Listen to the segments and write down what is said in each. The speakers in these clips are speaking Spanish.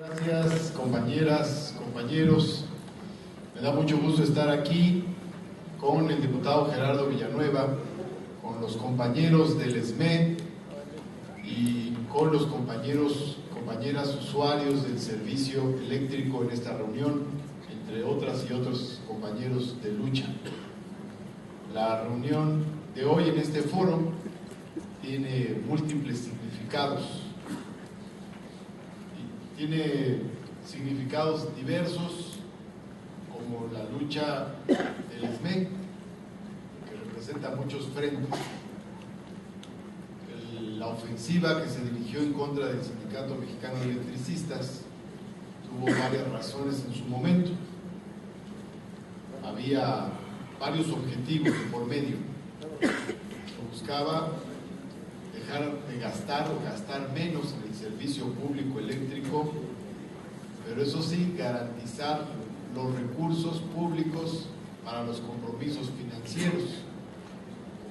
Gracias, compañeras, compañeros. Me da mucho gusto estar aquí con el diputado Gerardo Villanueva, con los compañeros del ESME y con los compañeras usuarios del servicio eléctrico en esta reunión, entre otras y otros compañeros de lucha. La reunión de hoy en este foro tiene múltiples significados. Tiene significados diversos, como la lucha del ESME, que representa muchos frentes. La ofensiva que se dirigió en contra del Sindicato Mexicano de Electricistas tuvo varias razones en su momento. Había varios objetivos por medio. Se buscaba dejar de gastar o gastar menos en el servicio público eléctrico, pero eso sí, garantizar los recursos públicos para los compromisos financieros,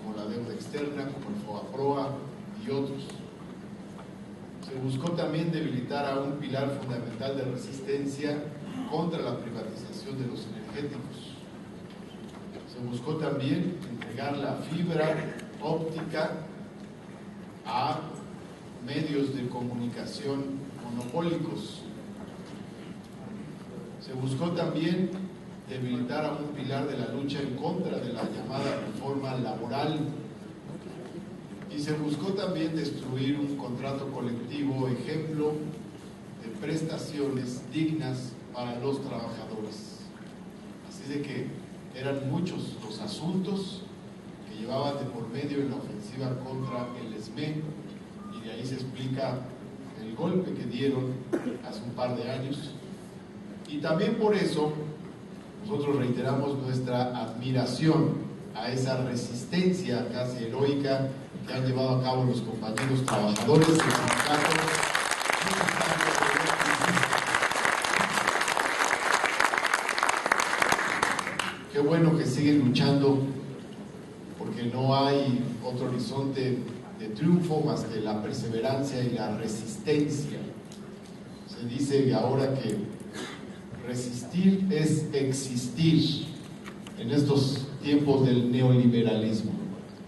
como la deuda externa, como el FOBAPROA y otros. Se buscó también debilitar a un pilar fundamental de resistencia contra la privatización de los energéticos. Se buscó también entregar la fibra óptica a medios de comunicación monopólicos. Se buscó también debilitar a un pilar de la lucha en contra de la llamada reforma laboral, y se buscó también destruir un contrato colectivo ejemplo de prestaciones dignas para los trabajadores. Así de que eran muchos los asuntos que llevaban de por medio en la ofensiva contra el ESME, y de ahí se explica el golpe que dieron hace un par de años. Y también por eso nosotros reiteramos nuestra admiración a esa resistencia casi heroica que han llevado a cabo los compañeros trabajadores del sindicato. Qué bueno que siguen luchando, porque no hay otro horizonte de triunfo más que la perseverancia y la resistencia. Se dice ahora que resistir es existir en estos tiempos del neoliberalismo.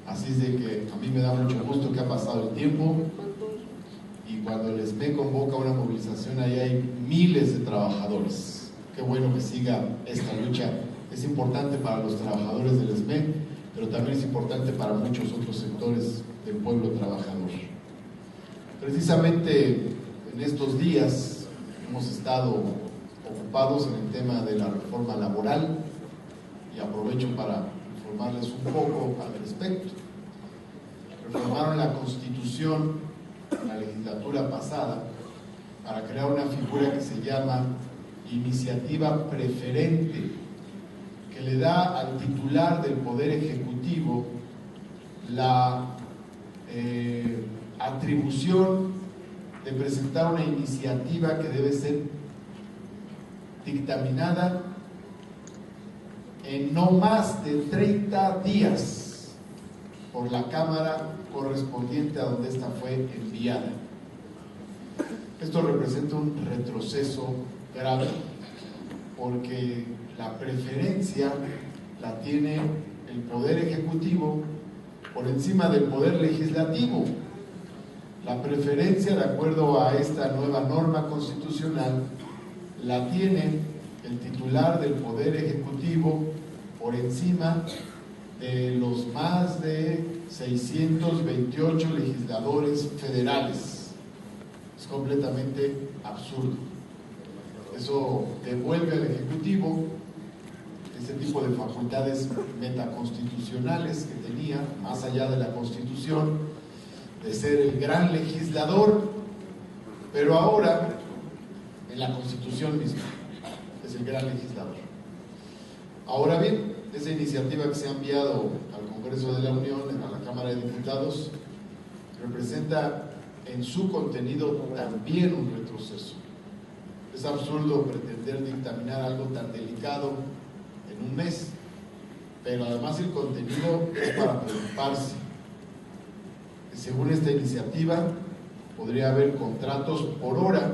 Así es de que a mí me da mucho gusto que ha pasado el tiempo, y cuando el ESME convoca una movilización, ahí hay miles de trabajadores. Qué bueno que siga esta lucha. Es importante para los trabajadores del ESME, pero también es importante para muchos otros sectores del pueblo trabajador. Precisamente en estos días hemos estado ocupados en el tema de la reforma laboral, y aprovecho para informarles un poco al respecto. Reformaron la Constitución en la legislatura pasada para crear una figura que se llama iniciativa preferente, que le da al titular del Poder Ejecutivo la atribución de presentar una iniciativa que debe ser dictaminada en no más de 30 días por la Cámara correspondiente a donde esta fue enviada. Esto representa un retroceso grave, porque la preferencia la tiene el Poder Ejecutivo por encima del Poder Legislativo. La preferencia, de acuerdo a esta nueva norma constitucional, la tiene el titular del Poder Ejecutivo por encima de los más de 628 legisladores federales. Es completamente absurdo. Eso devuelve al Ejecutivo ese tipo de facultades metaconstitucionales que tenía, más allá de la Constitución, de ser el gran legislador, pero ahora en la Constitución misma es el gran legislador. Ahora bien, esa iniciativa que se ha enviado al Congreso de la Unión, a la Cámara de Diputados, representa en su contenido también un retroceso. Es absurdo pretender dictaminar algo tan delicado en un mes, pero además el contenido es para preocuparse. Según esta iniciativa, podría haber contratos por hora,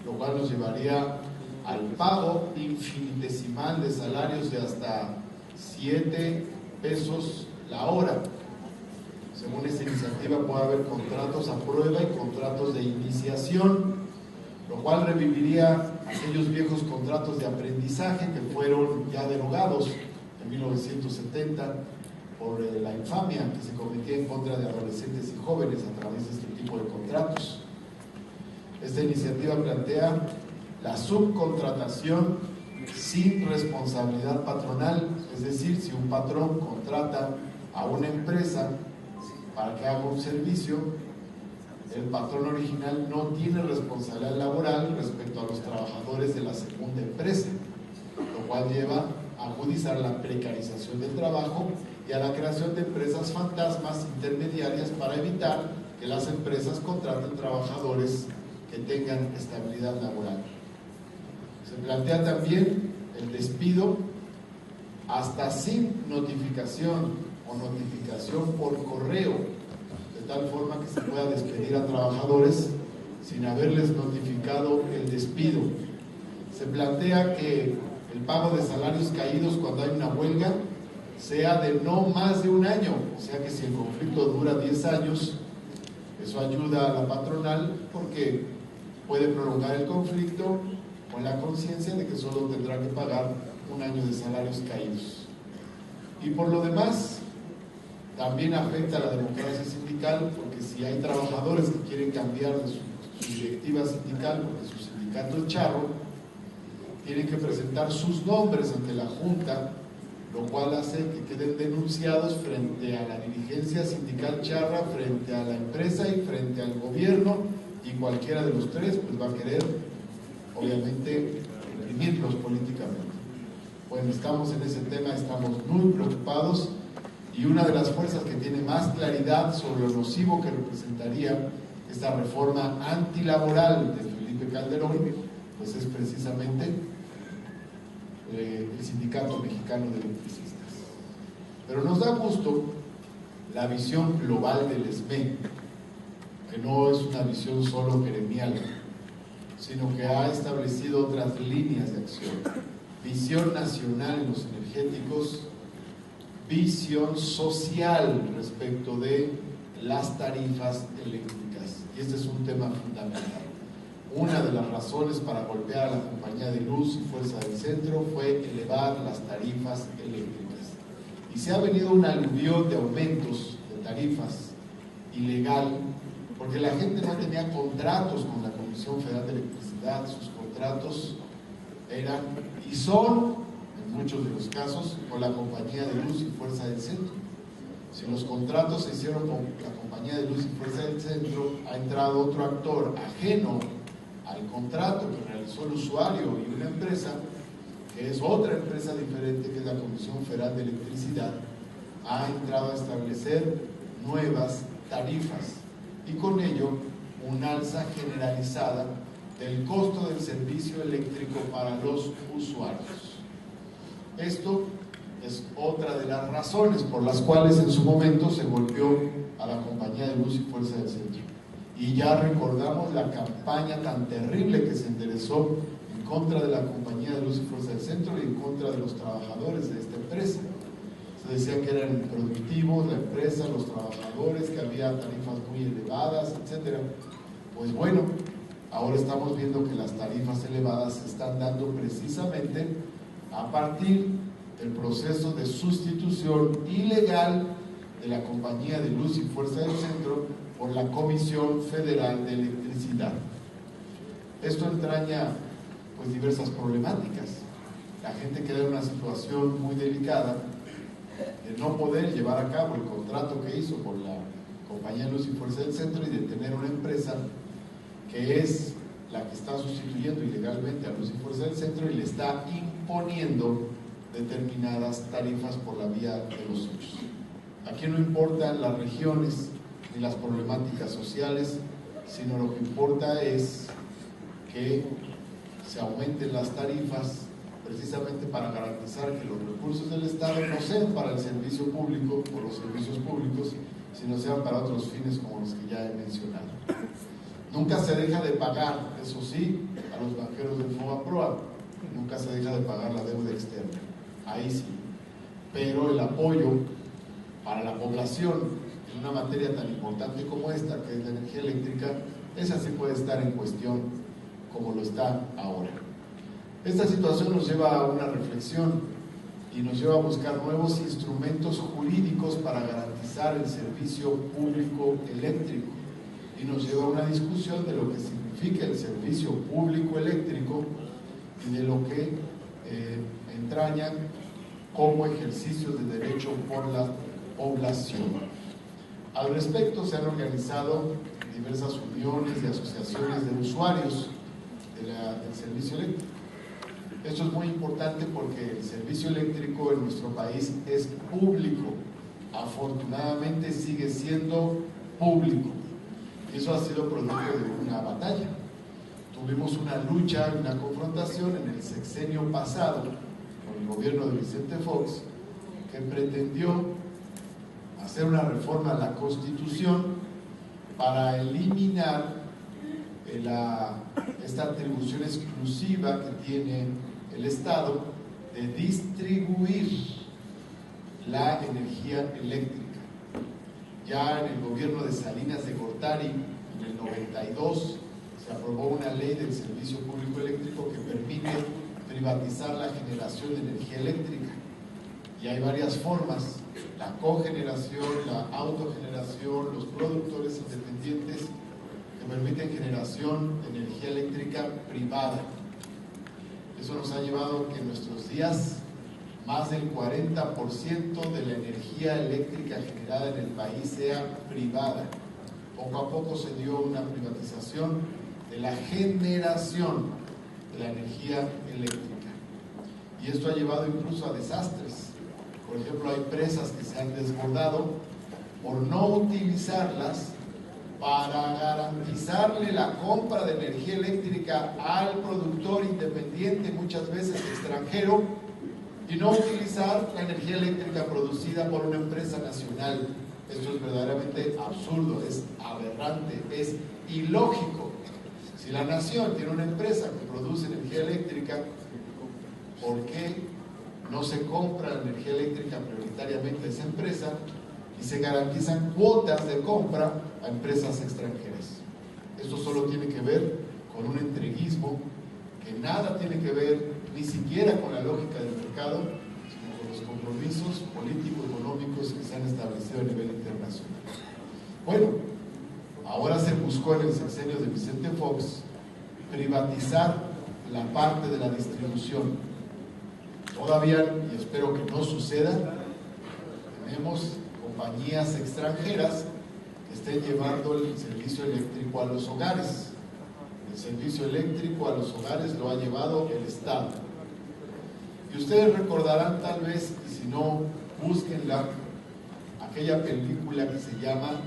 lo lo cual nos llevaría al pago infinitesimal de salarios de hasta 7 pesos la hora. Según esta iniciativa puede haber contratos a prueba y contratos de iniciación, lo cual reviviría aquellos viejos contratos de aprendizaje que fueron ya derogados en 1970 por la infamia que se cometía en contra de adolescentes y jóvenes a través de este tipo de contratos. Esta iniciativa plantea la subcontratación sin responsabilidad patronal, es decir, si un patrón contrata a una empresa para que haga un servicio, el patrón original no tiene responsabilidad laboral respecto a los trabajadores de la segunda empresa, lo cual lleva a agudizar la precarización del trabajo y a la creación de empresas fantasmas intermediarias para evitar que las empresas contraten trabajadores que tengan estabilidad laboral. Se plantea también el despido hasta sin notificación o notificación por correo, de tal forma que se pueda despedir a trabajadores sin haberles notificado el despido. Se plantea que el pago de salarios caídos cuando hay una huelga sea de no más de un año, o sea que si el conflicto dura 10 años, eso ayuda a la patronal porque puede prolongar el conflicto con la conciencia de que solo tendrá que pagar un año de salarios caídos. Y por lo demás, también afecta a la democracia sindical, porque si hay trabajadores que quieren cambiar de su directiva sindical porque su sindicato es charro, tienen que presentar sus nombres ante la Junta, lo cual hace que queden denunciados frente a la dirigencia sindical charra, frente a la empresa y frente al gobierno, y cualquiera de los tres pues va a querer, obviamente, reprimirlos políticamente. Bueno, estamos en ese tema, estamos muy preocupados, y una de las fuerzas que tiene más claridad sobre lo nocivo que representaría esta reforma antilaboral de Felipe Calderón, pues es precisamente el Sindicato Mexicano de Electricistas. Pero nos da gusto la visión global del SME, que no es una visión solo gremial, sino que ha establecido otras líneas de acción: visión nacional en los energéticos, visión social respecto de las tarifas eléctricas, y este es un tema fundamental. Una de las razones para golpear a la Compañía de Luz y Fuerza del Centro fue elevar las tarifas eléctricas, y se ha venido un aluvión de aumentos de tarifas ilegal, porque la gente no tenía contratos con la Comisión Federal de Electricidad. Sus contratos eran y son, en muchos de los casos, con la Compañía de Luz y Fuerza del Centro. Si los contratos se hicieron con la Compañía de Luz y Fuerza del Centro, ha entrado otro actor ajeno al contrato que realizó el usuario y una empresa, que es otra empresa diferente, que es la Comisión Federal de Electricidad, ha entrado a establecer nuevas tarifas y con ello un alza generalizada del costo del servicio eléctrico para los usuarios. Esto es otra de las razones por las cuales en su momento se golpeó a la Compañía de Luz y Fuerza del Centro. Y ya recordamos la campaña tan terrible que se enderezó en contra de la Compañía de Luz y Fuerza del Centro y en contra de los trabajadores de esta empresa. Se decía que eran improductivos la empresa, los trabajadores, que había tarifas muy elevadas, etc. Pues bueno, ahora estamos viendo que las tarifas elevadas se están dando precisamente a partir del proceso de sustitución ilegal de la Compañía de Luz y Fuerza del Centro por la Comisión Federal de Electricidad. Esto entraña pues diversas problemáticas. La gente queda en una situación muy delicada de no poder llevar a cabo el contrato que hizo con la Compañía de Luz y Fuerza del Centro y de tener una empresa que es la que está sustituyendo ilegalmente a Luz y Fuerza del Centro y le está imponiendo determinadas tarifas por la vía de los hechos. Aquí no importan las regiones ni las problemáticas sociales, sino lo que importa es que se aumenten las tarifas precisamente para garantizar que los recursos del Estado no sean para el servicio público o los servicios públicos, sino sean para otros fines como los que ya he mencionado. Nunca se deja de pagar, eso sí, a los banqueros del FOBAPROA, nunca se deja de pagar la deuda externa, ahí sí. Pero el apoyo para la población en una materia tan importante como esta, que es la energía eléctrica, esa sí puede estar en cuestión como lo está ahora. Esta situación nos lleva a una reflexión y nos lleva a buscar nuevos instrumentos jurídicos para garantizar el servicio público eléctrico, y nos lleva a una discusión de lo que significa el servicio público eléctrico y de lo que entrañan como ejercicios de derecho por la población. Al respecto, se han organizado diversas uniones y asociaciones de usuarios del servicio eléctrico. Esto es muy importante porque el servicio eléctrico en nuestro país es público. Afortunadamente sigue siendo público. Y eso ha sido producto de una batalla. Tuvimos una lucha, una confrontación en el sexenio pasado con el gobierno de Vicente Fox, que pretendió hacer una reforma a la Constitución para eliminar esta atribución exclusiva que tiene el Estado de distribuir la energía eléctrica. Ya en el gobierno de Salinas de Gortari, en el 92, se aprobó una ley del servicio público eléctrico que permite privatizar la generación de energía eléctrica. Y hay varias formas: la cogeneración, la autogeneración, los productores independientes que permiten generación de energía eléctrica privada. Eso nos ha llevado a que en nuestros días más del 40% de la energía eléctrica generada en el país sea privada. Poco a poco se dio una privatización de la generación de la energía eléctrica. Y esto ha llevado incluso a desastres. Por ejemplo, hay presas que se han desbordado por no utilizarlas para garantizarle la compra de energía eléctrica al productor independiente, muchas veces extranjero, y no utilizar la energía eléctrica producida por una empresa nacional. Esto es verdaderamente absurdo, es aberrante, es ilógico. Si la nación tiene una empresa que produce energía eléctrica, ¿por qué no se compra la energía eléctrica prioritariamente a esa empresa y se garantizan cuotas de compra a empresas extranjeras? Esto solo tiene que ver con un entreguismo que nada tiene que ver ni siquiera con la lógica del mercado, sino con los compromisos político-económicos que se han establecido a nivel internacional. Bueno, ahora se buscó en el sexenio de Vicente Fox privatizar la parte de la distribución. Todavía, y espero que no suceda, tenemos compañías extranjeras que estén llevando el servicio eléctrico a los hogares. El servicio eléctrico a los hogares lo ha llevado el Estado. Y ustedes recordarán tal vez, y si no, búsquenla, aquella película que se llama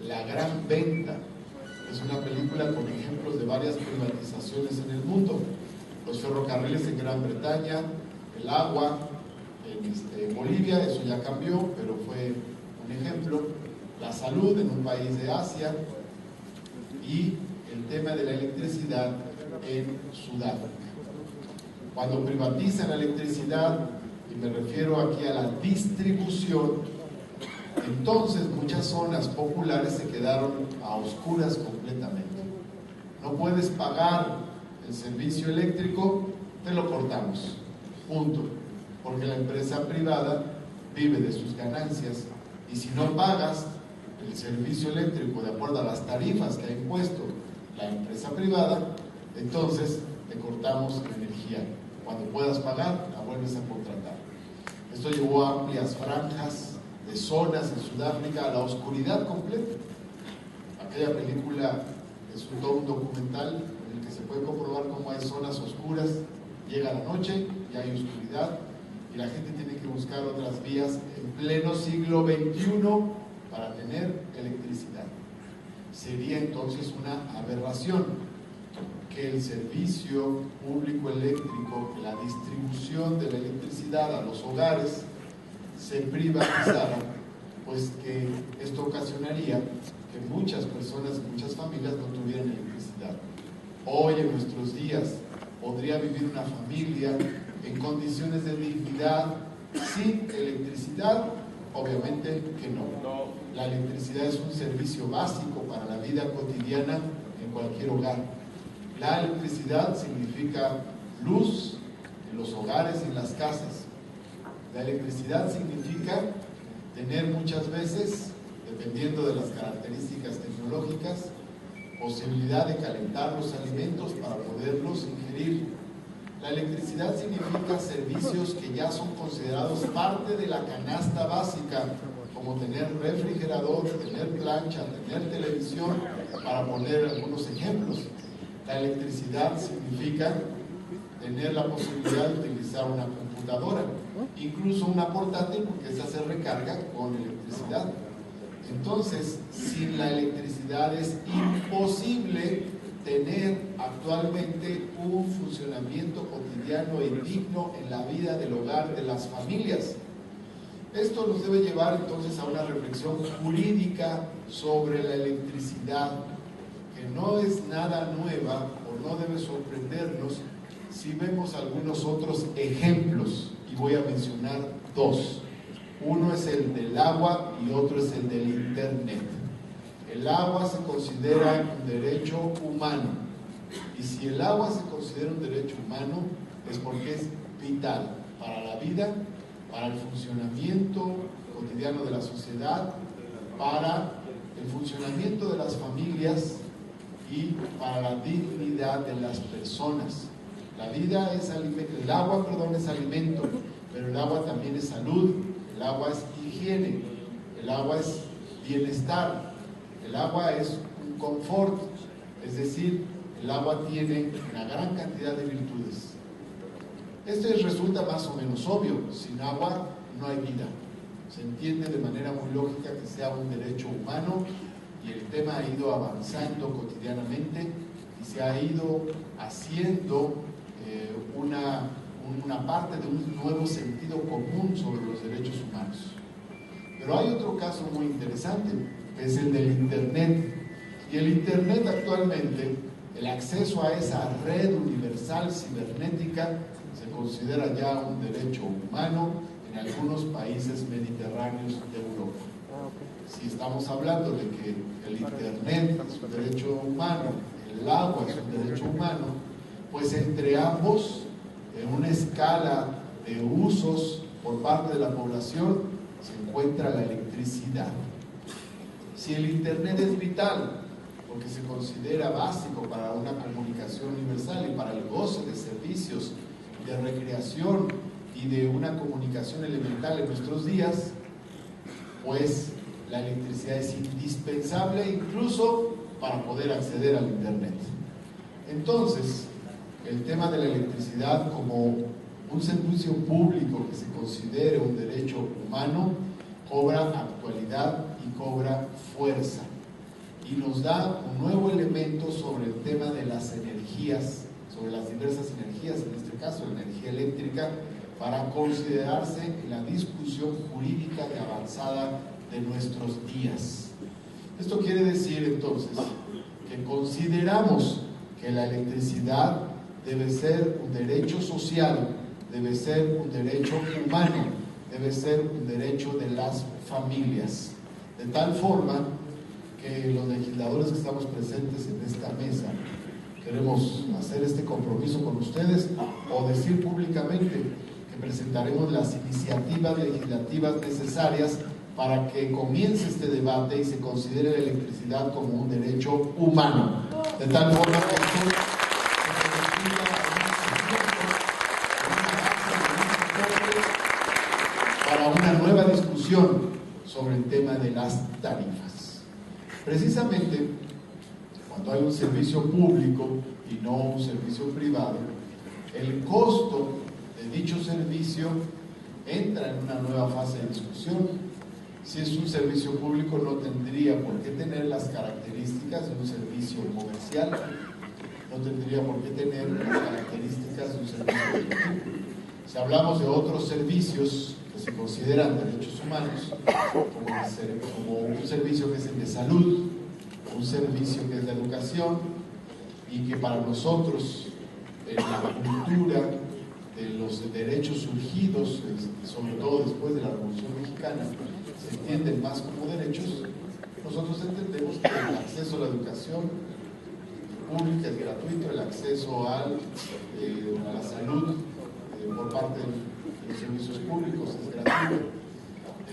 La Gran Venta. Es una película con ejemplos de varias privatizaciones en el mundo. Los ferrocarriles en Gran Bretaña, el agua en Bolivia, eso ya cambió, pero fue un ejemplo. La salud en un país de Asia y el tema de la electricidad en Sudáfrica. Cuando privatizan la electricidad, y me refiero aquí a la distribución, entonces muchas zonas populares se quedaron a oscuras completamente. No puedes pagar el servicio eléctrico, te lo cortamos, punto, porque la empresa privada vive de sus ganancias, y si no pagas el servicio eléctrico de acuerdo a las tarifas que ha impuesto la empresa privada, entonces te cortamos la energía. Cuando puedas pagar, la vuelves a contratar. Esto llevó a amplias franjas de zonas en Sudáfrica a la oscuridad completa. Aquella película es todo un documental en el que se puede comprobar cómo hay zonas oscuras, llega la noche y hay oscuridad, y la gente tiene que buscar otras vías en pleno siglo XXI para tener electricidad. Sería entonces una aberración que el servicio público eléctrico, que la distribución de la electricidad a los hogares se privatizara, pues que esto ocasionaría que muchas personas, muchas familias no tuvieran electricidad. Hoy, en nuestros días, podría vivir una familia en condiciones de dignidad sin electricidad. Obviamente que no. La electricidad es un servicio básico para la vida cotidiana en cualquier hogar. La electricidad significa luz en los hogares y en las casas. La electricidad significa tener muchas veces, dependiendo de las características tecnológicas, posibilidad de calentar los alimentos para poderlos ingerir. La electricidad significa servicios que ya son considerados parte de la canasta básica, como tener refrigerador, tener plancha, tener televisión, para poner algunos ejemplos. La electricidad significa tener la posibilidad de utilizar una computadora, incluso una portátil, porque esa se recarga con electricidad. Entonces, sin la electricidad es imposible tener actualmente un funcionamiento cotidiano y digno en la vida del hogar de las familias. Esto nos debe llevar entonces a una reflexión jurídica sobre la electricidad, que no es nada nueva o no debe sorprendernos si vemos algunos otros ejemplos, y voy a mencionar dos. Uno es el del agua y otro es el del internet. El agua se considera un derecho humano, y si el agua se considera un derecho humano es porque es vital para la vida, para el funcionamiento cotidiano de la sociedad, para el funcionamiento de las familias y para la dignidad de las personas. La vida es el agua, es alimento, pero el agua también es salud, el agua es higiene, el agua es bienestar, el agua es un confort, es decir, el agua tiene una gran cantidad de virtudes. Esto resulta más o menos obvio: sin agua no hay vida. Se entiende de manera muy lógica que sea un derecho humano, y el tema ha ido avanzando cotidianamente y se ha ido haciendo una parte de un nuevo sentido común sobre los derechos humanos. Pero hay otro caso muy interesante, que es el del internet. Y el internet actualmente, el acceso a esa red universal cibernética, se considera ya un derecho humano en algunos países mediterráneos de Europa. Si estamos hablando de que el internet es un derecho humano, el agua es un derecho humano, pues entre ambos, en una escala de usos por parte de la población, se encuentra la electricidad. Si el internet es vital, porque se considera básico para una comunicación universal y para el goce de servicios de recreación y de una comunicación elemental en nuestros días, pues la electricidad es indispensable incluso para poder acceder al internet. Entonces, el tema de la electricidad como un servicio público que se considere un derecho humano cobra actualidad y cobra fuerza, y nos da un nuevo elemento sobre el tema de las energías, sobre las diversas energías, en este caso la energía eléctrica, para considerarse en la discusión jurídica de avanzada de nuestros días. Esto quiere decir entonces que consideramos que la electricidad debe ser un derecho social, debe ser un derecho humano, debe ser un derecho de las familias, de tal forma que los legisladores que estamos presentes en esta mesa queremos hacer este compromiso con ustedes, o decir públicamente que presentaremos las iniciativas legislativas necesarias para que comience este debate y se considere la electricidad como un derecho humano, de tal forma que para una nueva discusión sobre el tema de las tarifas. Precisamente cuando hay un servicio público y no un servicio privado, el costo de dicho servicio entra en una nueva fase de discusión. Si es un servicio público, no tendría por qué tener las características de un servicio comercial, no tendría por qué tener las características de un servicio público. Si hablamos de otros servicios que se consideran derechos humanos, como un servicio que es el de salud, un servicio que es la educación y que para nosotros en la cultura de los derechos surgidos, sobre todo después de la Revolución Mexicana, se entienden más como derechos. Nosotros entendemos que el acceso a la educación pública es gratuito, el acceso a la salud por parte de los servicios públicos es gratuito.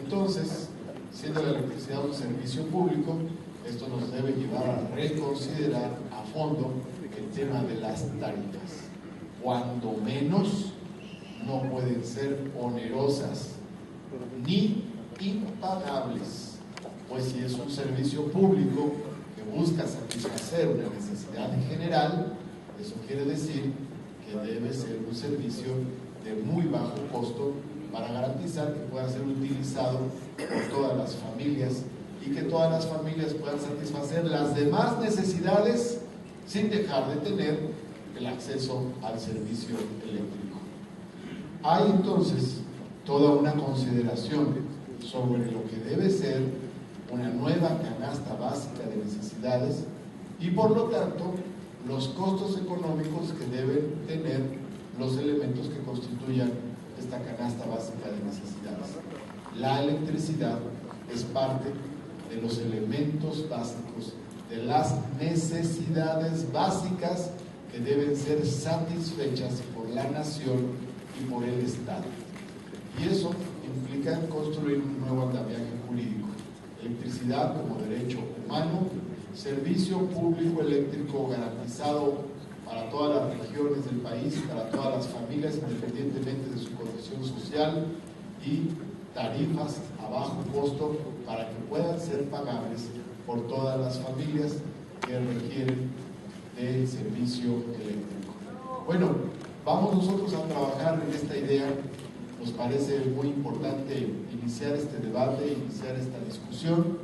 Entonces, siendo la electricidad un servicio público, esto nos debe llevar a reconsiderar a fondo el tema de las tarifas. Cuando menos, no pueden ser onerosas ni impagables, pues si es un servicio público que busca satisfacer una necesidad general, eso quiere decir que debe ser un servicio de muy bajo costo para garantizar que pueda ser utilizado por todas las familias y que todas las familias puedan satisfacer las demás necesidades sin dejar de tener el acceso al servicio eléctrico. Hay entonces toda una consideración sobre lo que debe ser una nueva canasta básica de necesidades y por lo tanto los costos económicos que deben tener los elementos que constituyan esta canasta básica de necesidades. La electricidad es parte de los elementos básicos, de las necesidades básicas que deben ser satisfechas por la nación y por el Estado. Y eso implica construir un nuevo andamiaje jurídico. Electricidad como derecho humano, servicio público eléctrico garantizado para todas las regiones del país, para todas las familias, independientemente de su condición social, y tarifas a bajo costo para que puedan ser pagables por todas las familias que requieren del servicio eléctrico. Bueno, vamos nosotros a trabajar en esta idea. Nos parece muy importante iniciar este debate, iniciar esta discusión.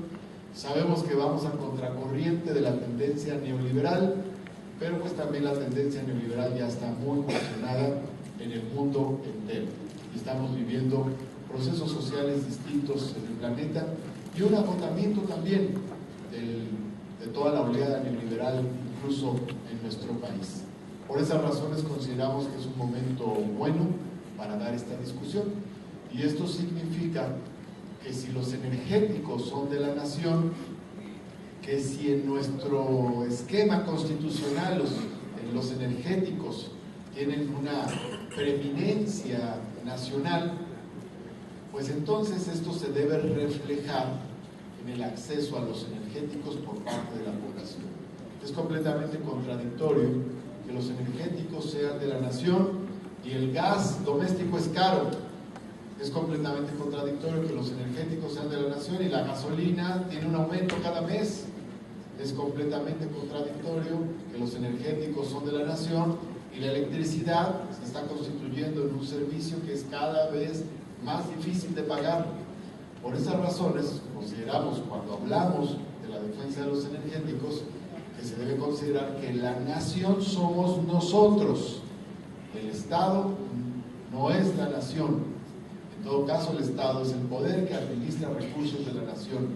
Sabemos que vamos a contracorriente de la tendencia neoliberal, pero pues también la tendencia neoliberal ya está muy posicionada en el mundo entero. Estamos viviendo procesos sociales distintos en el planeta y un agotamiento también de toda la oleada neoliberal, incluso en nuestro país. Por esas razones consideramos que es un momento bueno para dar esta discusión. Y esto significa que si los energéticos son de la nación, que si en nuestro esquema constitucional los energéticos tienen una preeminencia nacional, pues entonces esto se debe reflejar en el acceso a los energéticos por parte de la población. Es completamente contradictorio que los energéticos sean de la nación y el gas doméstico es caro. Es completamente contradictorio que los energéticos sean de la nación y la gasolina tiene un aumento cada mes. Es completamente contradictorio que los energéticos son de la nación y la electricidad se está constituyendo en un servicio que es cada vez más difícil de pagar. Por esas razones, consideramos, cuando hablamos de la defensa de los energéticos, que se debe considerar que la nación somos nosotros. El Estado no es la nación. En todo caso, el Estado es el poder que administra recursos de la nación.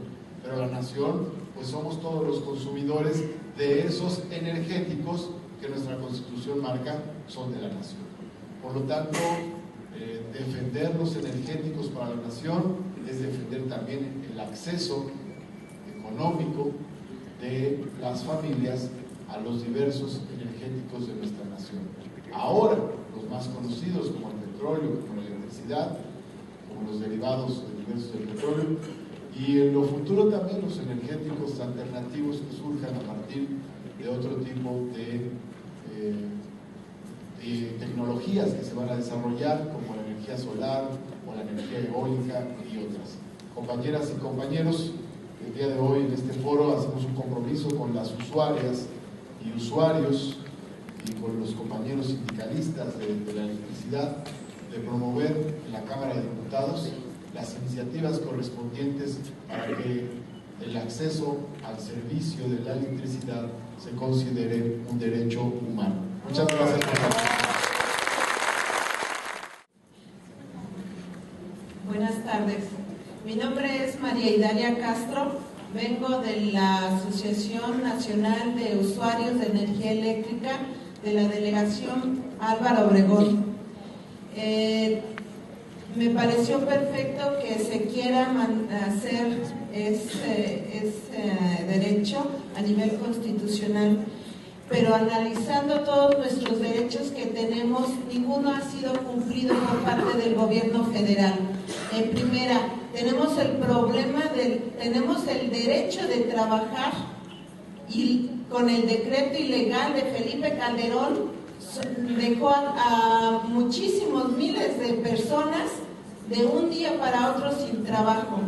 Pero la nación, pues somos todos los consumidores de esos energéticos que nuestra Constitución marca son de la nación. Por lo tanto, defender los energéticos para la nación es defender también el acceso económico de las familias a los diversos energéticos de nuestra nación. Ahora, los más conocidos como el petróleo, como la electricidad, como los derivados diversos del petróleo, y en lo futuro también los energéticos alternativos que surjan a partir de otro tipo de tecnologías que se van a desarrollar, como la energía solar o la energía eólica y otras. Compañeras y compañeros, el día de hoy en este foro hacemos un compromiso con las usuarias y usuarios y con los compañeros sindicalistas de la electricidad de promover en la Cámara de Diputados las iniciativas correspondientes para que el acceso al servicio de la electricidad se considere un derecho humano. Muchas gracias por la atención. Buenas tardes. Mi nombre es María Idalia Castro. Vengo de la Asociación Nacional de Usuarios de Energía Eléctrica de la Delegación Álvaro Obregón. Me pareció perfecto que se quiera hacer ese derecho a nivel constitucional, pero analizando todos nuestros derechos que tenemos, ninguno ha sido cumplido por parte del gobierno federal. En primera, tenemos el problema tenemos el derecho de trabajar, y con el decreto ilegal de Felipe Calderón dejó a muchísimos miles de personas de un día para otro sin trabajo.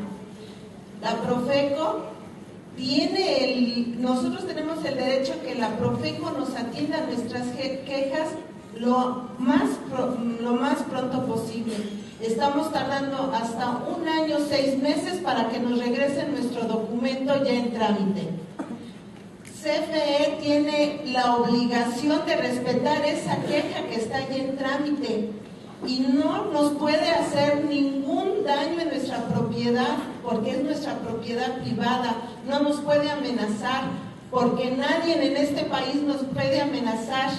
La Profeco nosotros tenemos el derecho que la Profeco nos atienda nuestras quejas lo más pronto posible. Estamos tardando hasta 1 año, 6 meses para que nos regresen nuestro documento ya en trámite. CFE tiene la obligación de respetar esa queja que está ya en trámite y no nos puede hacer ningún daño en nuestra propiedad, porque es nuestra propiedad privada. No nos puede amenazar, porque nadie en este país nos puede amenazar,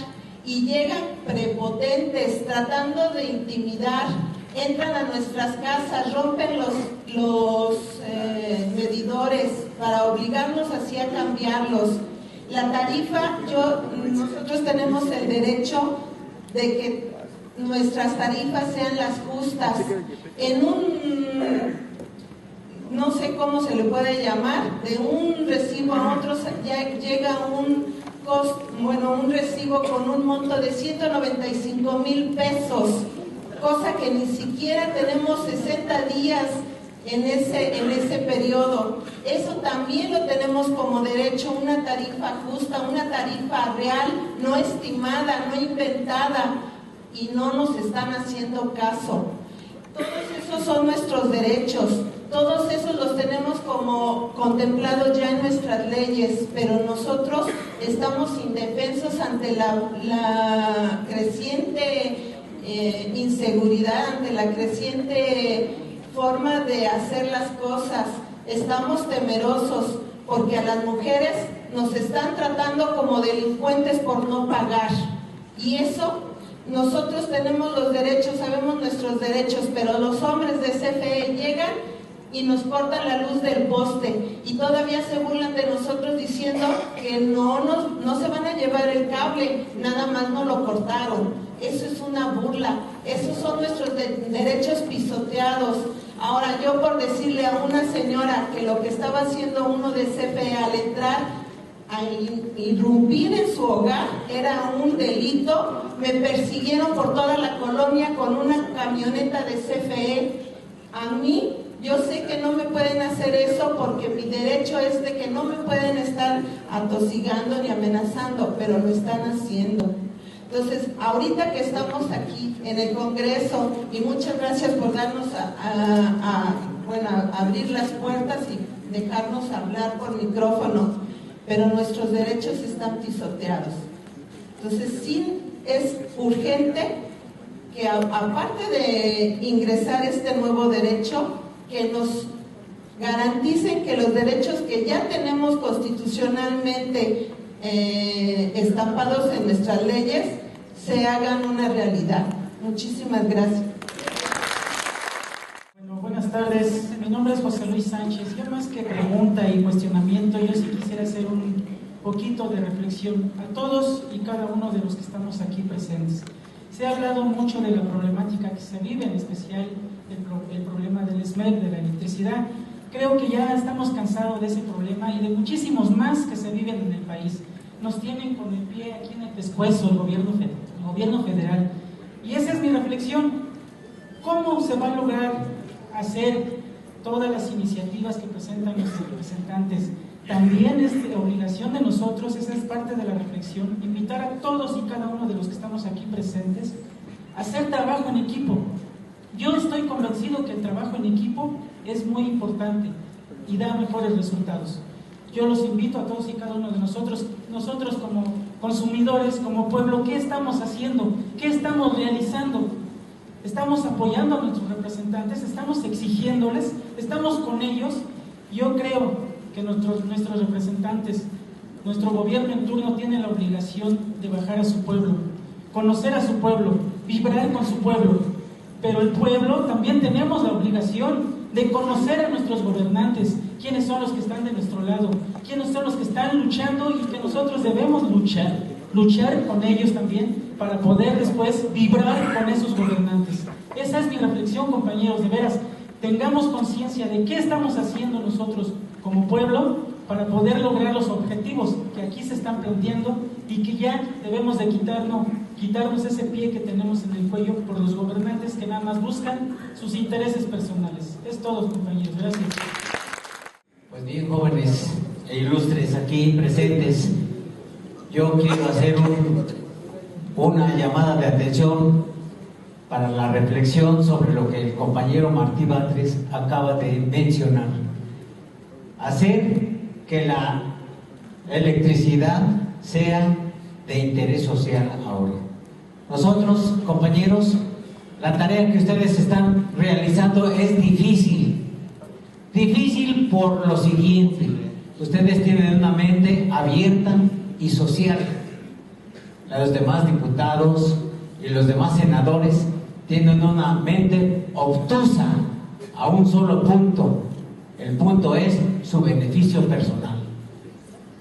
y llegan prepotentes tratando de intimidar, entran a nuestras casas, rompen los medidores para obligarnos así a cambiarlos. La tarifa, nosotros tenemos el derecho de que nuestras tarifas sean las justas. En no sé cómo se le puede llamar, de un recibo a otro ya llega un recibo con un monto de 195,000 pesos, cosa que ni siquiera tenemos 60 días en ese periodo. Eso también lo tenemos como derecho, una tarifa justa, una tarifa real, no estimada, no inventada, y no nos están haciendo caso. Todos esos son nuestros derechos, todos esos los tenemos como contemplados ya en nuestras leyes, pero nosotros estamos indefensos ante la creciente inseguridad, ante la creciente forma de hacer las cosas. Estamos temerosos porque a las mujeres nos están tratando como delincuentes por no pagar, y eso, nosotros tenemos los derechos, sabemos nuestros derechos, pero los hombres de CFE llegan y nos cortan la luz del poste y todavía se burlan de nosotros diciendo que no se van a llevar el cable, nada más no lo cortaron. Eso es una burla, esos son nuestros derechos pisoteados. Ahora, yo por decirle a una señora que lo que estaba haciendo uno de CFE al entrar a irrumpir en su hogar era un delito, me persiguieron por toda la colonia con una camioneta de CFE. A mí, yo sé que no me pueden hacer eso porque mi derecho es de que no me pueden estar atosigando ni amenazando, pero lo están haciendo. Entonces, ahorita que estamos aquí en el Congreso, y muchas gracias por darnos abrir las puertas y dejarnos hablar por micrófono, pero nuestros derechos están pisoteados. Entonces, sí es urgente que aparte de ingresar este nuevo derecho, que nos garanticen que los derechos que ya tenemos constitucionalmente estampados en nuestras leyes se hagan una realidad. Muchísimas gracias. Bueno, buenas tardes. Mi nombre es José Luis Sánchez. Yo, más que pregunta y cuestionamiento, yo sí quisiera hacer un poquito de reflexión a todos y cada uno de los que estamos aquí presentes. Se ha hablado mucho de la problemática que se vive, en especial el problema del SMED, de la electricidad. Creo que ya estamos cansados de ese problema y de muchísimos más que se viven en el país. Nos tienen con el pie aquí en el pescuezo el gobierno federal. Y esa es mi reflexión. ¿Cómo se va a lograr hacer todas las iniciativas que presentan nuestros representantes? También es obligación de nosotros, esa es parte de la reflexión, invitar a todos y cada uno de los que estamos aquí presentes a hacer trabajo en equipo. Yo estoy convencido que el trabajo en equipo es muy importante y da mejores resultados. Yo los invito a todos y cada uno de nosotros como consumidores, como pueblo, ¿qué estamos haciendo? ¿Qué estamos realizando? Estamos apoyando a nuestros representantes, estamos exigiéndoles, estamos con ellos. Yo creo que nuestros representantes, nuestro gobierno en turno tiene la obligación de bajar a su pueblo, conocer a su pueblo, vibrar con su pueblo, pero el pueblo también tenemos la obligación de conocer a nuestros gobernantes, quiénes son los que están de nuestro lado, quiénes son los que están luchando y que nosotros debemos luchar con ellos también para poder después vibrar con esos gobernantes. Esa es mi reflexión, compañeros, de veras, tengamos conciencia de qué estamos haciendo nosotros como pueblo para poder lograr los objetivos que aquí se están planteando y que ya debemos de quitarnos ese pie que tenemos en el cuello por los gobernantes que nada más buscan sus intereses personales. Es todo, compañeros. Gracias. Pues bien, jóvenes e ilustres aquí presentes, yo quiero hacer una llamada de atención para la reflexión sobre lo que el compañero Martí Batres acaba de mencionar. Hacer que la electricidad sea de interés social ahora. Nosotros, compañeros, la tarea que ustedes están realizando es difícil por lo siguiente: ustedes tienen una mente abierta y social. Los demás diputados y los demás senadores tienen una mente obtusa a un solo punto. El punto es su beneficio personal.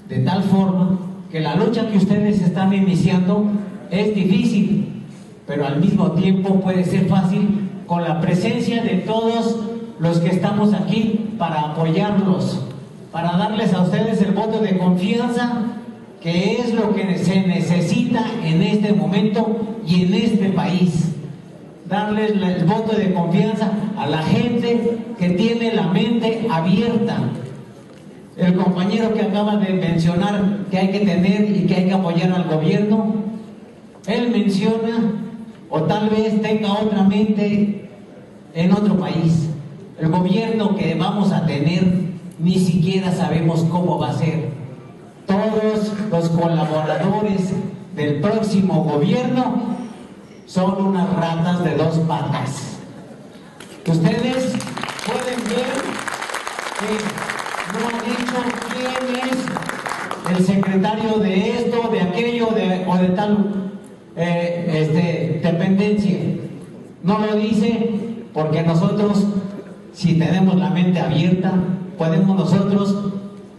De tal forma que la lucha que ustedes están iniciando es difícil, pero al mismo tiempo puede ser fácil con la presencia de todos los que estamos aquí para apoyarlos, para darles a ustedes el voto de confianza, que es lo que se necesita en este momento y en este país. Darles el voto de confianza a la gente que tiene la mente abierta. El compañero que acaba de mencionar que hay que tener y que hay que apoyar al gobierno, él menciona, o tal vez tenga otra mente en otro país. El gobierno que vamos a tener ni siquiera sabemos cómo va a ser. Todos los colaboradores del próximo gobierno son unas ratas de dos patas. Ustedes pueden ver que no han dicho quién es el secretario de esto, de aquello, o de tal dependencia. No lo dice porque nosotros, si tenemos la mente abierta, podemos nosotros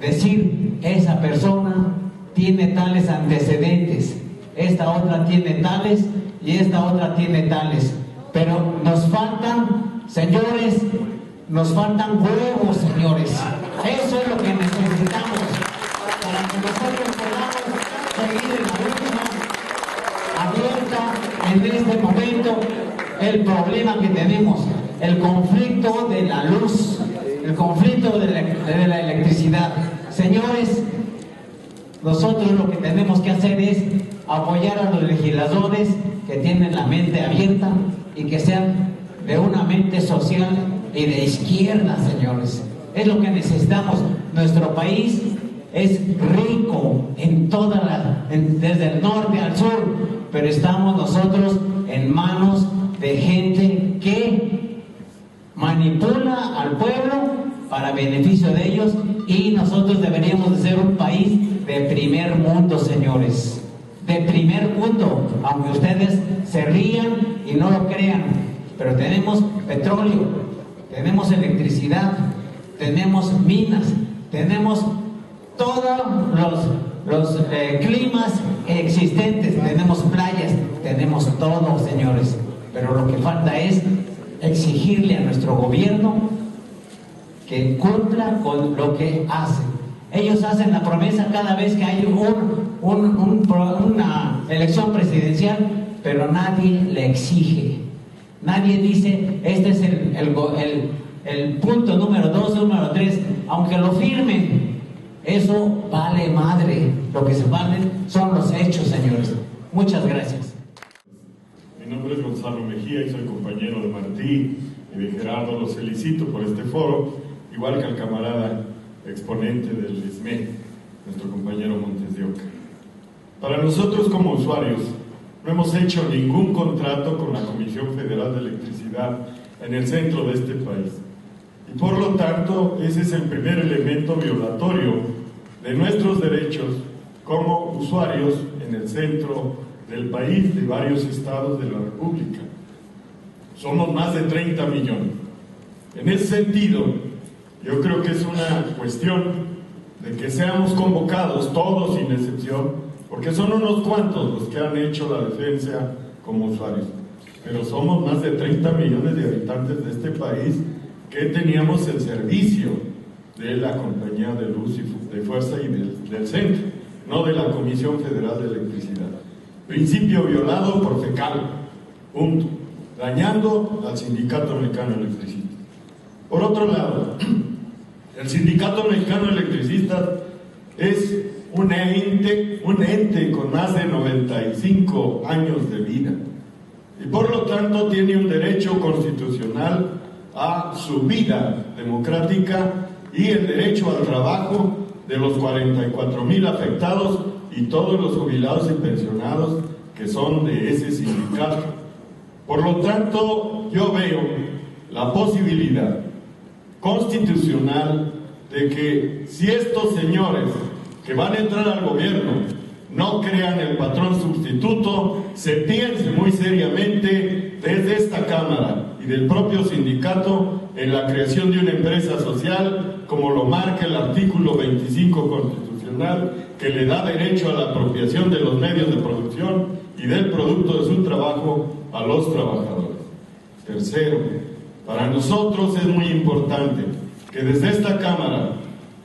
decir: esa persona tiene tales antecedentes, esta otra tiene tales y esta otra tiene tales. Pero nos faltan, señores, nos faltan huevos, señores. Eso es lo que necesitamos para que nosotros podamos seguir en la lucha abierta en este momento. El problema que tenemos, el conflicto de la luz, el conflicto de la electricidad. Señores, nosotros lo que tenemos que hacer es apoyar a los legisladores que tienen la mente abierta y que sean de una mente social y de izquierda, señores. Es lo que necesitamos. Nuestro país es rico en desde el norte al sur, pero estamos nosotros en manos de gente que manipula al pueblo para beneficio de ellos, y nosotros deberíamos de ser un país de primer mundo, señores, de primer mundo, aunque ustedes se rían y no lo crean, pero tenemos petróleo, tenemos electricidad, tenemos minas, tenemos todos los climas existentes, tenemos playas, tenemos todo, señores, pero lo que falta es exigirle a nuestro gobierno que cumpla con lo que hace. Ellos hacen la promesa cada vez que hay una elección presidencial, pero nadie le exige. Nadie dice: este es el punto número 2, número 3, aunque lo firmen. Eso vale madre. Lo que se valen son los hechos, señores. Muchas gracias. Mi nombre es Gonzalo Mejía y soy compañero de Martí y de Gerardo. Los felicito por este foro, igual que al camarada exponente del ISME, nuestro compañero Montes de Oca. Para nosotros como usuarios, no hemos hecho ningún contrato con la Comisión Federal de Electricidad en el centro de este país. Y por lo tanto, ese es el primer elemento violatorio de nuestros derechos como usuarios en el centro del país, de varios estados de la República. Somos más de 30 millones. En ese sentido, yo creo que es una cuestión de que seamos convocados, todos sin excepción, porque son unos cuantos los que han hecho la defensa como usuarios, pero somos más de 30 millones de habitantes de este país que teníamos el servicio de la Compañía de Luz y de Fuerza y del centro, no de la Comisión Federal de Electricidad. Principio violado por FECAL, punto, dañando al Sindicato Mexicano de Electricistas. Por otro lado, el Sindicato Mexicano de Electricistas es un ente con más de 95 años de vida y por lo tanto tiene un derecho constitucional a su vida democrática y el derecho al trabajo de los 44,000 afectados y todos los jubilados y pensionados que son de ese sindicato. Por lo tanto, yo veo la posibilidad constitucional de que si estos señores que van a entrar al gobierno no crean el patrón sustituto, se piense muy seriamente desde esta Cámara y del propio sindicato en la creación de una empresa social, como lo marca el artículo 25 constitucional, que le da derecho a la apropiación de los medios de producción y del producto de su trabajo a los trabajadores. Tercero, para nosotros es muy importante que desde esta Cámara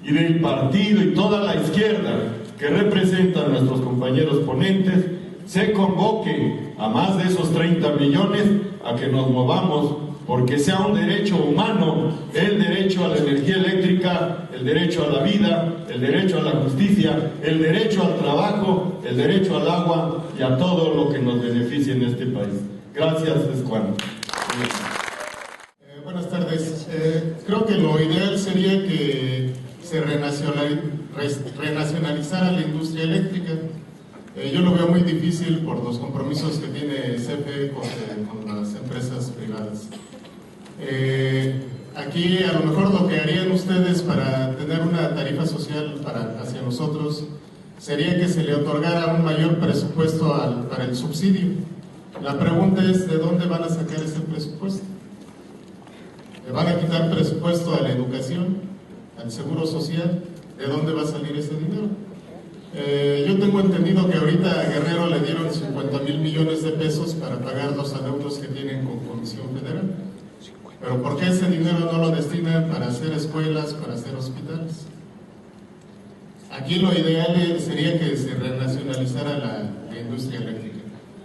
y del partido y toda la izquierda que representan nuestros compañeros ponentes, se convoque a más de esos 30 millones a que nos movamos, porque sea un derecho humano, el derecho a la energía eléctrica, el derecho a la vida, el derecho a la justicia, el derecho al trabajo, el derecho al agua y a todo lo que nos beneficie en este país. Gracias, es cuanto. Buenas tardes. Creo que lo ideal sería que se renacionalizara la industria eléctrica. Yo lo veo muy difícil por los compromisos que tiene CFE con las empresas privadas. Aquí a lo mejor lo que harían ustedes para tener una tarifa social hacia nosotros sería que se le otorgara un mayor presupuesto para el subsidio. La pregunta es, ¿de dónde van a sacar ese presupuesto? ¿Le van a quitar presupuesto a la educación, al seguro social? ¿De dónde va a salir ese dinero? Yo tengo entendido que ahorita a Guerrero le dieron 50,000 millones de pesos para pagar los adeudos que tienen con Comisión Federal. Pero ¿por qué ese dinero no lo destinan para hacer escuelas, para hacer hospitales? Aquí lo ideal sería que se renacionalizara la industria eléctrica.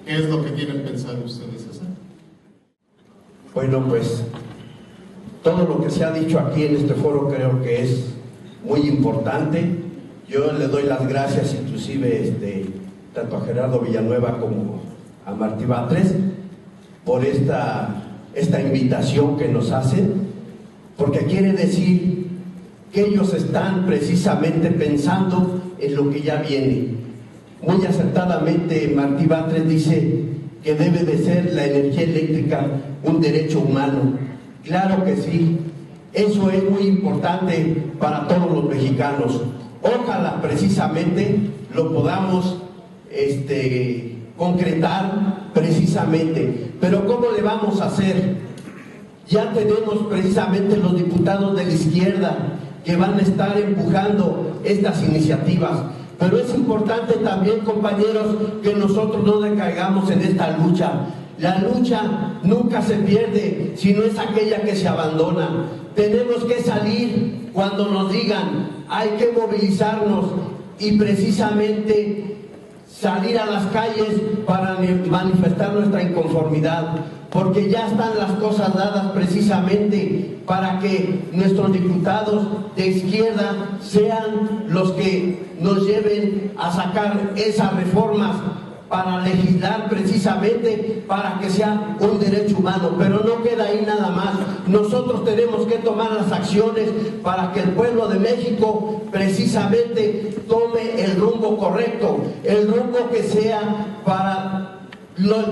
¿Qué es lo que tienen pensado ustedes hacer? Bueno, pues todo lo que se ha dicho aquí en este foro creo que es muy importante. Yo le doy las gracias inclusive tanto a Gerardo Villanueva como a Martí Batres por esta invitación que nos hacen, porque quiere decir que ellos están precisamente pensando en lo que ya viene. Muy acertadamente Martí Batres dice que debe de ser la energía eléctrica un derecho humano. Claro que sí, eso es muy importante para todos los mexicanos. Ojalá precisamente lo podamos concretar precisamente. Pero ¿cómo le vamos a hacer? Ya tenemos precisamente los diputados de la izquierda que van a estar empujando estas iniciativas. Pero es importante también, compañeros, que nosotros no decaigamos en esta lucha. La lucha nunca se pierde, sino es aquella que se abandona. Tenemos que salir cuando nos digan, hay que movilizarnos y precisamente salir a las calles para manifestar nuestra inconformidad, porque ya están las cosas dadas precisamente para que nuestros diputados de izquierda sean los que nos lleven a sacar esas reformas para legislar precisamente para que sea un derecho humano. Pero no queda ahí nada más. Nosotros tenemos que tomar las acciones para que el pueblo de México precisamente tome el rumbo correcto, el rumbo que sea para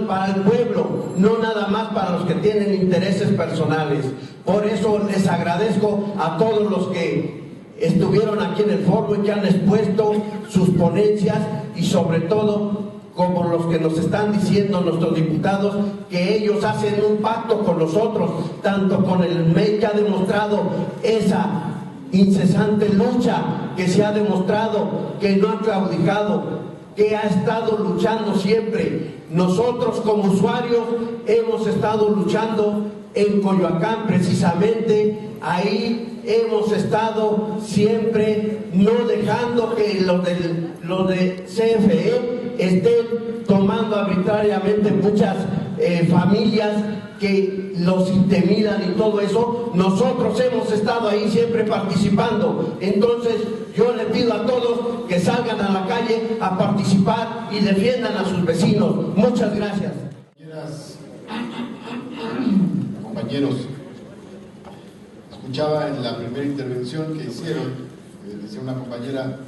para el pueblo, no nada más para los que tienen intereses personales. Por eso les agradezco a todos los que estuvieron aquí en el foro y que han expuesto sus ponencias, y sobre todo como los que nos están diciendo nuestros diputados, que ellos hacen un pacto con nosotros, tanto con el MEI, que ha demostrado esa incesante lucha, que se ha demostrado que no ha claudicado, que ha estado luchando siempre. Nosotros como usuarios hemos estado luchando en Coyoacán, precisamente ahí hemos estado siempre, no dejando que los de CFE estén tomando arbitrariamente muchas familias, que los intimidan y todo eso. Nosotros hemos estado ahí siempre participando. Entonces yo le pido a todos que salgan a la calle a participar y defiendan a sus vecinos. Muchas gracias. Compañeros, escuchaba en la primera intervención que hicieron, decía una compañera,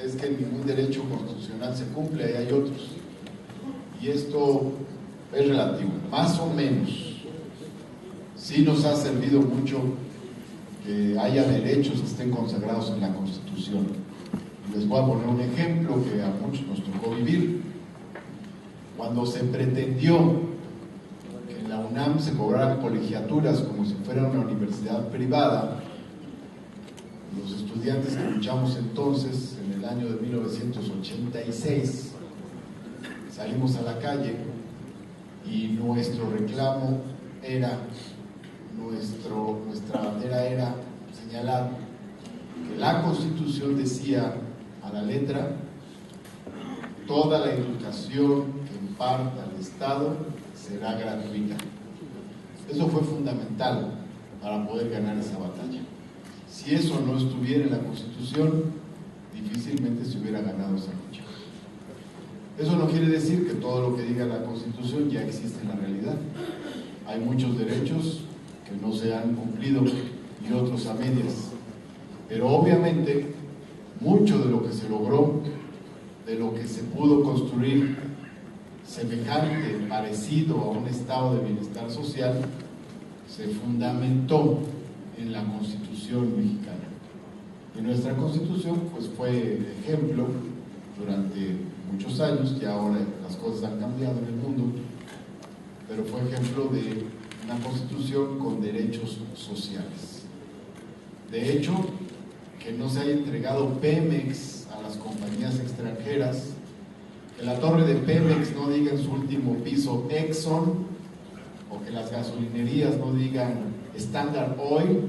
es que ningún derecho constitucional se cumple, ahí hay otros. Y esto es relativo, más o menos. Sí nos ha servido mucho que haya derechos que estén consagrados en la Constitución. Les voy a poner un ejemplo que a muchos nos tocó vivir. Cuando se pretendió que en la UNAM se cobraran colegiaturas como si fuera una universidad privada, los estudiantes que luchamos entonces, en el año de 1986, salimos a la calle y nuestro reclamo era, nuestra bandera era señalar que la Constitución decía a la letra: toda la educación que imparta el Estado será gratuita. Eso fue fundamental para poder ganar esa batalla. Si eso no estuviera en la Constitución, difícilmente se hubiera ganado esa lucha. Eso no quiere decir que todo lo que diga la Constitución ya existe en la realidad. Hay muchos derechos que no se han cumplido y otros a medias. Pero obviamente, mucho de lo que se logró, de lo que se pudo construir semejante, parecido a un estado de bienestar social, se fundamentó en la Constitución mexicana. Y nuestra Constitución pues fue ejemplo durante muchos años, ya ahora las cosas han cambiado en el mundo, pero fue ejemplo de una Constitución con derechos sociales. De hecho, que no se haya entregado Pemex a las compañías extranjeras, que la torre de Pemex no diga en su último piso Exxon, o que las gasolinerías no digan Standard Oil,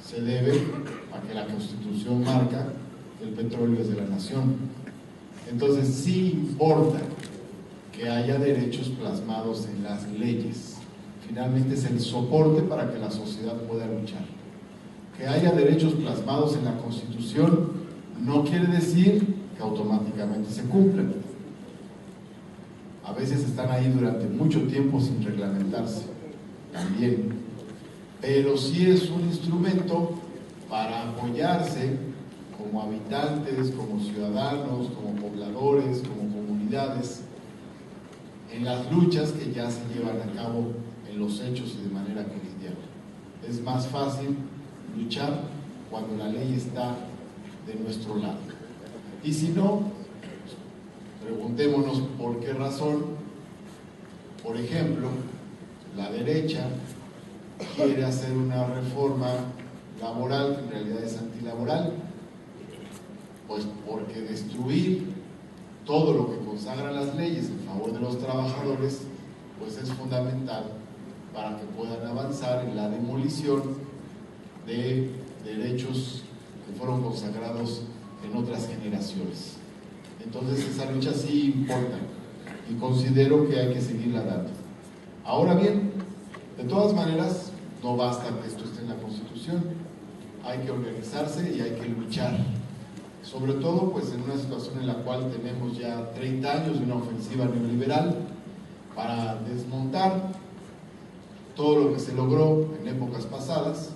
se debe a que la Constitución marca que el petróleo es de la nación. Entonces sí importa que haya derechos plasmados en las leyes. Finalmente es el soporte para que la sociedad pueda luchar. Que haya derechos plasmados en la Constitución no quiere decir que automáticamente se cumplan. A veces están ahí durante mucho tiempo sin reglamentarse, también. Pero sí es un instrumento para apoyarse como habitantes, como ciudadanos, como pobladores, como comunidades, en las luchas que ya se llevan a cabo en los hechos y de manera cotidiana. Es más fácil luchar cuando la ley está de nuestro lado. Y si no, preguntémonos por qué razón. Por ejemplo, la derecha quiere hacer una reforma laboral que en realidad es antilaboral. Pues porque destruir todo lo que consagran las leyes en favor de los trabajadores, pues es fundamental para que puedan avanzar en la demolición de derechos que fueron consagrados en otras generaciones. Entonces esa lucha sí importa y considero que hay que seguirla dando. Ahora bien, de todas maneras, no basta que esto esté en la Constitución, hay que organizarse y hay que luchar. Sobre todo pues en una situación en la cual tenemos ya 30 años de una ofensiva neoliberal para desmontar todo lo que se logró en épocas pasadas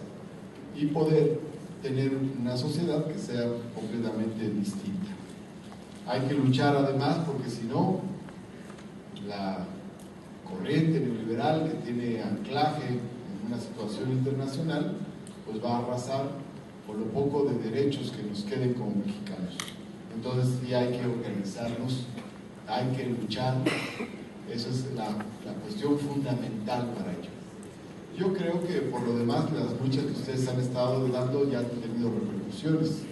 y poder tener una sociedad que sea completamente distinta. Hay que luchar además porque si no, la corriente neoliberal que tiene anclaje en una situación internacional, pues va a arrasar por lo poco de derechos que nos queden como mexicanos. Entonces sí hay que organizarnos, hay que luchar, esa es la cuestión fundamental para ello. Yo creo que por lo demás las luchas que ustedes han estado dando ya han tenido repercusiones.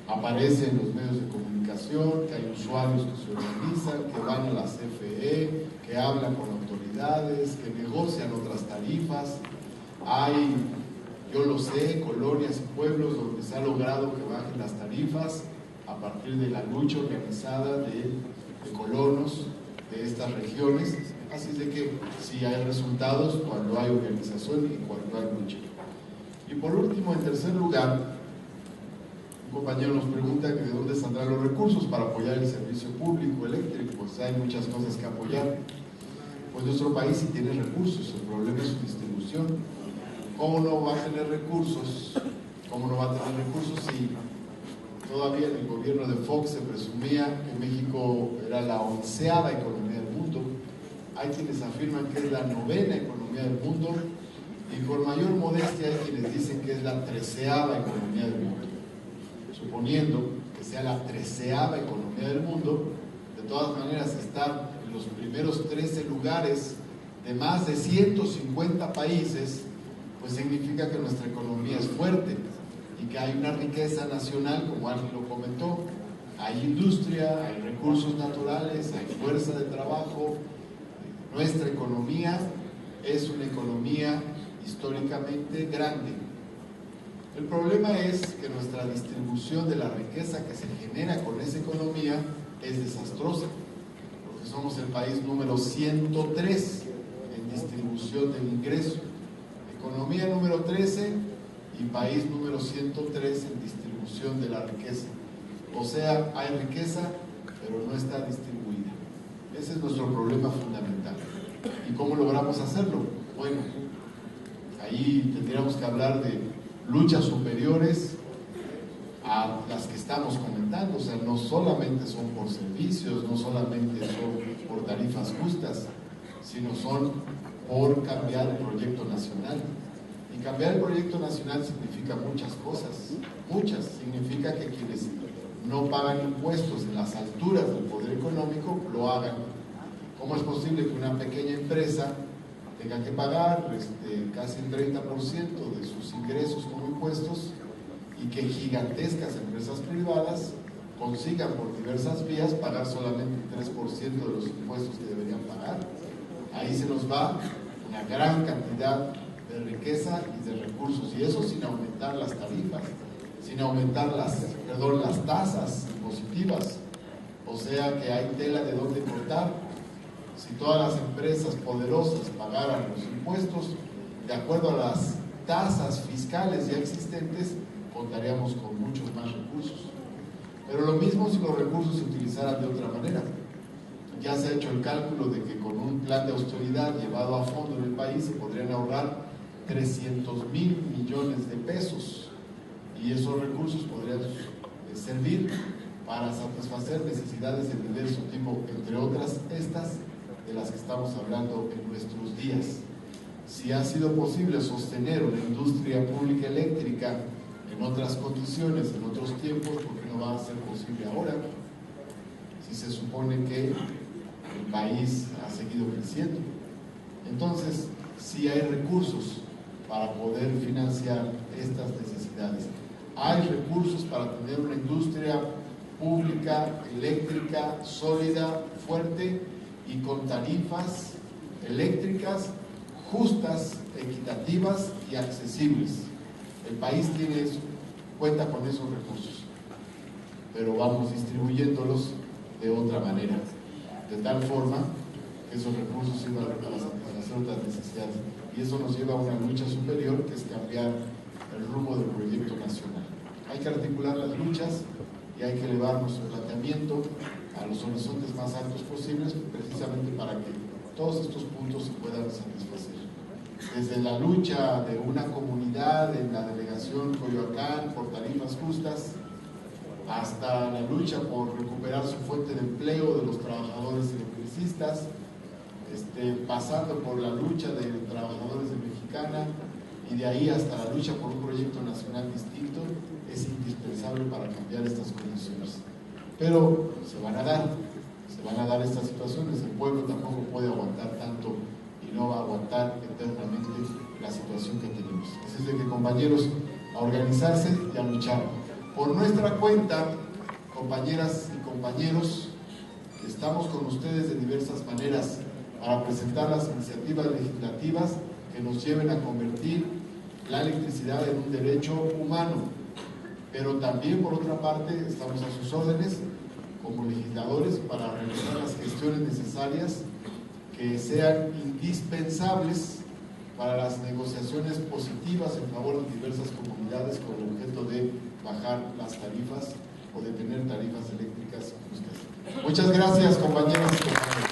Aparece en los medios de comunicación que hay usuarios que se organizan, que van a la CFE, que hablan con autoridades, que negocian otras tarifas. Hay, yo lo sé, colonias y pueblos donde se ha logrado que bajen las tarifas a partir de la lucha organizada de colonos de estas regiones. Así de que sí hay resultados cuando hay organización y cuando hay lucha. Y por último, en tercer lugar, un compañero nos pregunta que de dónde saldrán los recursos para apoyar el servicio público eléctrico. Pues hay muchas cosas que apoyar. Pues nuestro país sí tiene recursos, el problema es su distribución. ¿Cómo no va a tener recursos? ¿Cómo no va a tener recursos si todavía en el gobierno de Fox se presumía que México era la 11ª economía del mundo? Hay quienes afirman que es la 9ª economía del mundo y con mayor modestia hay quienes dicen que es la 13ª economía del mundo. Suponiendo que sea la 13ª economía del mundo, de todas maneras estar en los primeros 13 lugares de más de 150 países, pues significa que nuestra economía es fuerte y que hay una riqueza nacional, como alguien lo comentó. Hay industria, hay recursos naturales, hay fuerza de trabajo. Nuestra economía es una economía históricamente grande. El problema es que nuestra distribución de la riqueza que se genera con esa economía es desastrosa, porque somos el país número 103 en distribución del ingreso, economía número 13 y país número 103 en distribución de la riqueza. O sea, hay riqueza, pero no está distribuida. Ese es nuestro problema fundamental. ¿Y cómo logramos hacerlo? Bueno, ahí tendríamos que hablar de luchas superiores a las que estamos comentando. O sea, no solamente son por servicios, no solamente son por tarifas justas, sino son por cambiar el proyecto nacional. Y cambiar el proyecto nacional significa muchas cosas, muchas. Significa que quienes no pagan impuestos en las alturas del poder económico lo hagan. ¿Cómo es posible que una pequeña empresa tenga que pagar casi el 30% de sus ingresos como impuestos y que gigantescas empresas privadas consigan por diversas vías pagar solamente el 3% de los impuestos que deberían pagar? Ahí se nos va una gran cantidad de riqueza y de recursos, y eso sin aumentar las tarifas, sin aumentar las tasas impositivas. O sea que hay tela de dónde cortar. Si todas las empresas poderosas pagaran los impuestos de acuerdo a las tasas fiscales ya existentes, contaríamos con muchos más recursos. Pero lo mismo si los recursos se utilizaran de otra manera. Ya se ha hecho el cálculo de que con un plan de austeridad llevado a fondo en el país se podrían ahorrar 300,000 millones de pesos, y esos recursos podrían servir para satisfacer necesidades de diverso tipo, entre otras estas de las que estamos hablando en nuestros días. Si ha sido posible sostener una industria pública eléctrica en otras condiciones, en otros tiempos, ¿por qué no va a ser posible ahora? Si se supone que el país ha seguido creciendo. Entonces, sí hay recursos para poder financiar estas necesidades. Hay recursos para tener una industria pública, eléctrica, sólida, fuerte y con tarifas eléctricas justas, equitativas y accesibles. El país cuenta con esos recursos, pero vamos distribuyéndolos de otra manera, de tal forma que esos recursos sirvan para satisfacer otras necesidades. Y eso nos lleva a una lucha superior, que es cambiar el rumbo del proyecto nacional. Hay que articular las luchas y hay que elevar nuestro planteamiento a los horizontes más altos posibles, precisamente para que todos estos puntos se puedan satisfacer. Desde la lucha de una comunidad en la delegación Coyoacán por tarifas justas, hasta la lucha por recuperar su fuente de empleo de los trabajadores electricistas, pasando por la lucha de trabajadores de Mexicana y de ahí hasta la lucha por un proyecto nacional distinto, es indispensable para cambiar estas condiciones. Pero se van a dar estas situaciones. El pueblo tampoco puede aguantar tanto y no va a aguantar eternamente la situación que tenemos. Así es de que, compañeros, a organizarse y a luchar. Por nuestra cuenta, compañeras y compañeros, estamos con ustedes de diversas maneras para presentar las iniciativas legislativas que nos lleven a convertir la electricidad en un derecho humano. Pero también, por otra parte, estamos a sus órdenes como legisladores para realizar las gestiones necesarias que sean indispensables para las negociaciones positivas en favor de diversas comunidades con el objeto de bajar las tarifas o de tener tarifas eléctricas justas. Muchas gracias, compañeros y compañeros.